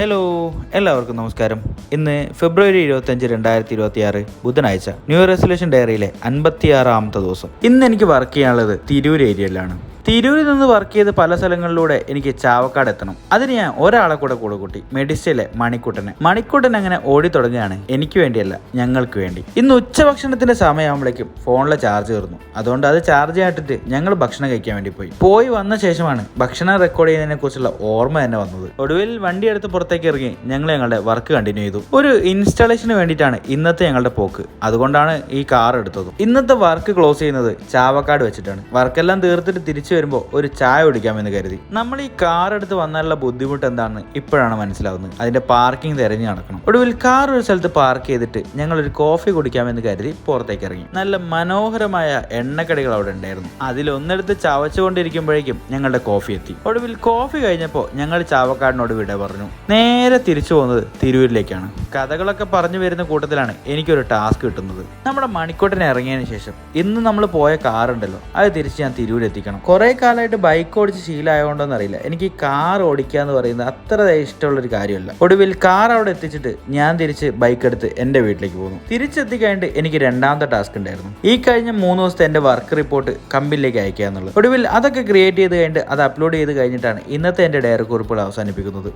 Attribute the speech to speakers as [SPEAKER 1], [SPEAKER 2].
[SPEAKER 1] Hello, എല്ലാവർക്കും നമസ്കാരം. ഇന്ന് ഫെബ്രുവരി 25, 2026 ബുധനാഴ്ച. ന്യൂ ഇയർ റെസൊല്യൂഷൻ ഡയറിയിലെ 56ാമത്തെ ദിവസം. ഇന്ന് എനിക്ക് വർക്ക് ചെയ്യാനുള്ളത് തിരൂർ ഏരിയയിലാണ്. തിരൂരിൽ നിന്ന് വർക്ക് ചെയ്ത് പല സ്ഥലങ്ങളിലൂടെ എനിക്ക് ചാവക്കാട് എത്തണം. അതിന് ഞാൻ ഒരാളെ കൂടെ കൂട്ടി, മെഡിസ്റ്റയിലെ മണിക്കൂട്ടൻ അങ്ങനെ ഓടി തുടങ്ങുകയാണ്. എനിക്ക് വേണ്ടിയല്ല, ഞങ്ങൾക്ക് വേണ്ടി. ഇന്ന് ഉച്ചഭക്ഷണത്തിന്റെ സമയമാകുമ്പോഴേക്കും ഫോണിലെ ചാർജ് തീർന്നു. അതുകൊണ്ട് അത് ചാർജ് ചെയ്തിട്ട് ഞങ്ങൾ ഭക്ഷണം കഴിക്കാൻ വേണ്ടി പോയി വന്ന ശേഷമാണ് ഭക്ഷണം റെക്കോർഡ് ചെയ്യുന്നതിനെ കുറിച്ചുള്ള ഓർമ്മ തന്നെ വന്നത്. ഒടുവിൽ വണ്ടി എടുത്ത് പുറത്തേക്ക് ഇറങ്ങി ഞങ്ങൾ ഞങ്ങളുടെ വർക്ക് കണ്ടിന്യൂ ചെയ്തു. ഒരു ഇൻസ്റ്റാളേഷന് വേണ്ടിയിട്ടാണ് ഇന്നത്തെ ഞങ്ങളുടെ പോക്ക്. അതുകൊണ്ടാണ് ഈ കാർ എടുത്തത്. ഇന്നത്തെ വർക്ക് ക്ലോസ് ചെയ്യുന്നത് ചാവക്കാട് വെച്ചിട്ടാണ്. വർക്കെല്ലാം തീർത്തിട്ട് തിരിച്ചു വരുമ്പോൾ ഒരു ചായ കുടിക്കാമെന്ന് കരുതി. നമ്മൾ ഈ കാർ എടുത്ത് വന്നാലുള്ള ബുദ്ധിമുട്ട് എന്താണെന്ന് ഇപ്പോഴാണ് മനസ്സിലാവുന്നത്. അതിന്റെ പാർക്കിംഗ് തിരഞ്ഞു നടക്കണം. ഒടുവിൽ കാർ ഒരു സ്ഥലത്ത് പാർക്ക് ചെയ്തിട്ട് ഞങ്ങൾ ഒരു കോഫി കുടിക്കാമെന്ന് കരുതി പുറത്തേക്ക് ഇറങ്ങി. നല്ല മനോഹരമായ എണ്ണക്കടികൾ അവിടെ ഉണ്ടായിരുന്നു. അതിലൊന്നെടുത്ത് ചവച്ചുകൊണ്ടിരിക്കുമ്പോഴേക്കും ഞങ്ങളുടെ കോഫി എത്തി. ഒടുവിൽ കോഫി കഴിഞ്ഞപ്പോൾ ഞങ്ങൾ ചാവക്കാടിനോട് വിട പറഞ്ഞു. നേരെ തിരിച്ചു പോകുന്നത് തിരൂരിലേക്കാണ്. കഥകളൊക്കെ പറഞ്ഞു വരുന്ന കൂട്ടത്തിലാണ് എനിക്കൊരു ടാസ്ക് കിട്ടുന്നത്. നമ്മുടെ മണിക്കൂട്ടിനെ ഇറങ്ങിയതിന് ശേഷം ഇന്ന് നമ്മൾ പോയ കാറുണ്ടല്ലോ, അത് തിരിച്ച് ഞാൻ തിരൂരെത്തിക്കണം. കുറേ കാലമായിട്ട് ബൈക്ക് ഓടിച്ച് ശീലമായതുകൊണ്ടോന്ന് അറിയില്ല, എനിക്ക് കാർ ഓടിക്കുക എന്ന് പറയുന്നത് അത്ര ഇഷ്ടമുള്ളൊരു കാര്യമല്ല. ഒടുവിൽ കാർ അവിടെ എത്തിച്ചിട്ട് ഞാൻ തിരിച്ച് ബൈക്ക് എടുത്ത് എൻ്റെ വീട്ടിലേക്ക് പോകുന്നു. തിരിച്ചെത്തി കഴിഞ്ഞിട്ട് എനിക്ക് രണ്ടാമത്തെ ടാസ്ക് ഉണ്ടായിരുന്നു. ഈ കഴിഞ്ഞ 3 ദിവസത്തെ എൻ്റെ വർക്ക് റിപ്പോർട്ട് കമ്പനിയിലേക്ക് അയക്കുക എന്നുള്ളത്. ഒടുവിൽ അതൊക്കെ ക്രിയേറ്റ് ചെയ്ത് കഴിഞ്ഞിട്ട് അത് അപ്ലോഡ് ചെയ്ത് കഴിഞ്ഞിട്ടാണ് ഇന്നത്തെ എൻ്റെ ഡയറി കുറിപ്പുകൾ അവസാനിപ്പിക്കുന്നത്.